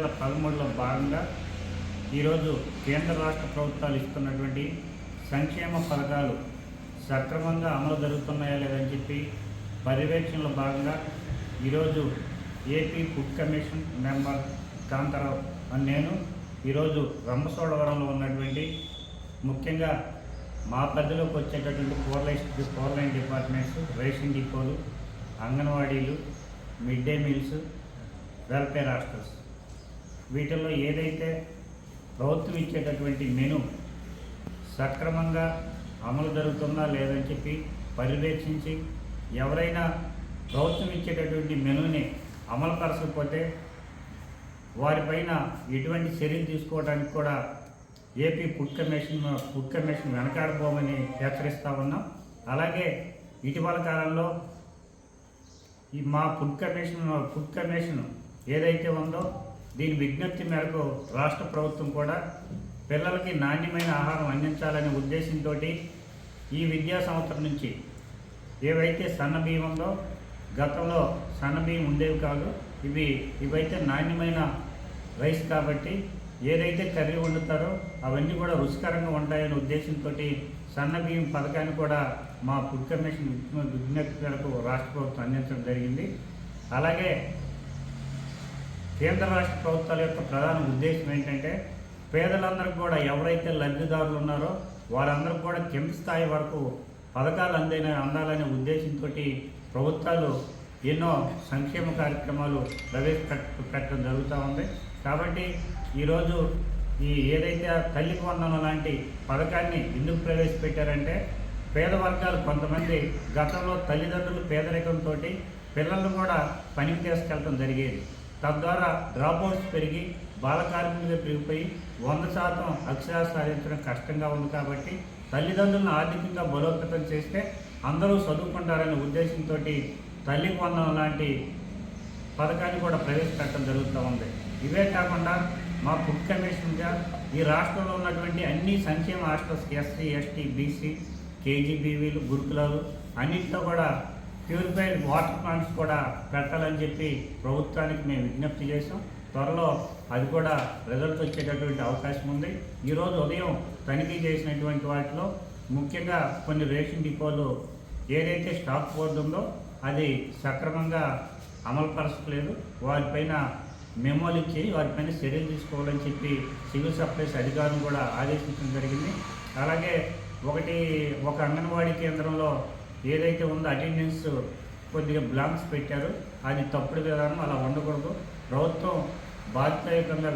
2013లో భాగంగా ఈరోజు కేంద్ర రాష్ట్ర ప్రభుత్వాలు ఇస్తున్నటువంటి సంక్షేమ పథకాలు సక్రమంగా అమలు జరుగుతున్నాయా లేదని చెప్పి పర్యవేక్షణలో భాగంగా ఈరోజు AP food commission member Kantharao అని నేను ఈరోజు రంపచోడవరంలో ఉన్నటువంటి ముఖ్యంగా మా పరిధిలోకి వచ్చేటటువంటి 4 లైన్ డిపార్ట్మెంట్స్, రేషన్ డిపోలు, అంగన్వాడీలు, mid day meals, welfare hostels వీటిల్లో ఏదైతే ప్రభుత్వం ఇచ్చేటటువంటి మెను సక్రమంగా అమలు జరుగుతుందా లేదని చెప్పి పర్యవేక్షించి ఎవరైనా ప్రభుత్వం ఇచ్చేటటువంటి మెనూని అమలుపరచకపోతే వారిపైన ఎటువంటి చర్యలు తీసుకోవడానికి కూడా ఏపీ ఫుడ్ కమిషన్ వెనకాడబోమని హెచ్చరిస్తూ ఉన్నాం. అలాగే ఇటీవల కాలంలో మా ఫుడ్ కమిషన్ ఏదైతే ఉందో దీని విజ్ఞప్తి మేరకు రాష్ట్ర ప్రభుత్వం కూడా పిల్లలకి నాణ్యమైన ఆహారం అందించాలనే ఉద్దేశంతో ఈ విద్యా సంవత్సరం నుంచి ఏవైతే సన్న బియ్యం ఉందో గతంలో సన్న బియ్యం ఉండేవి కాదు, ఇవైతే నాణ్యమైన రైస్ కాబట్టి ఏదైతే కర్రీ వండుతారో అవన్నీ కూడా రుచికరంగా ఉంటాయనే ఉద్దేశంతో సన్న బియ్యం పథకాన్ని కూడా మా ఫుడ్ కమిషన్ విజ్ఞప్తి మేరకు రాష్ట్ర ప్రభుత్వం అందించడం జరిగింది. అలాగే కేంద్ర రాష్ట్ర ప్రభుత్వాల యొక్క ప్రధాన ఉద్దేశం ఏంటంటే పేదలందరికీ కూడా ఎవరైతే లబ్ధిదారులు ఉన్నారో వారందరికీ కూడా కింద స్థాయి వరకు పథకాలు అందాలనే ఉద్దేశంతో ప్రభుత్వాలు ఎన్నో సంక్షేమ కార్యక్రమాలు ప్రవేశపెట్టడం జరుగుతూ ఉంది. కాబట్టి ఈరోజు ఏదైతే తల్లికి వందనం లాంటి పథకాన్ని ఎందుకు ప్రవేశపెట్టారంటే పేద వర్గాలు కొంతమంది గతంలో తల్లిదండ్రులు పేదరికంతో పిల్లలను కూడా పనికి తీసుకెళ్ళడం జరిగేది. తద్వారా డ్రాప్అవుట్స్ పెరిగి బాల కార్మికులుగా పెరిగిపోయి 100% అక్షరాలు సాధించడం కష్టంగా ఉంది. కాబట్టి తల్లిదండ్రులను ఆర్థికంగా బలోపేతం చేస్తే అందరూ చదువుకుంటారనే ఉద్దేశంతో తల్లికి వందనం లాంటి పథకాన్ని కూడా ప్రవేశపెట్టడం జరుగుతూ ఉంది. ఇవే కాకుండా మా ఫుడ్ కమిషన్గా ఈ రాష్ట్రంలో ఉన్నటువంటి అన్ని సంక్షేమ హాస్టల్స్ ఎస్సీ, ఎస్టీ, బీసీ, కేజీబీవీలు, గురుకులాలు అన్నింటిలో కూడా ప్యూరిఫైడ్ వాటర్ ప్లాంట్స్ కూడా పెట్టాలని చెప్పి ప్రభుత్వానికి మేము విజ్ఞప్తి చేసాం. త్వరలో అది కూడా రిజల్ట్ వచ్చేటటువంటి అవకాశం ఉంది. ఈరోజు ఉదయం తనిఖీ చేసినటువంటి వాటిలో ముఖ్యంగా కొన్ని రేషన్ డిపోలు ఏదైతే స్టాక్ బోర్డు ఉందో అది సక్రమంగా అమలుపరచలేదు. వారిపైన మెమోలు ఇచ్చి వారిపైన చర్యలు తీసుకోవాలని చెప్పి సివిల్ సప్లైస్ అధికారులు కూడా ఆదేశించడం జరిగింది. అలాగే ఒక అంగన్వాడీ కేంద్రంలో ఏదైతే ఉందో అటెండెన్స్ కొద్దిగా బ్లాంక్స్ పెట్టారు, అది తప్పుడు విధానం, అలా ఉండకూడదు. ప్రభుత్వం బాధ్యతాయుతంగా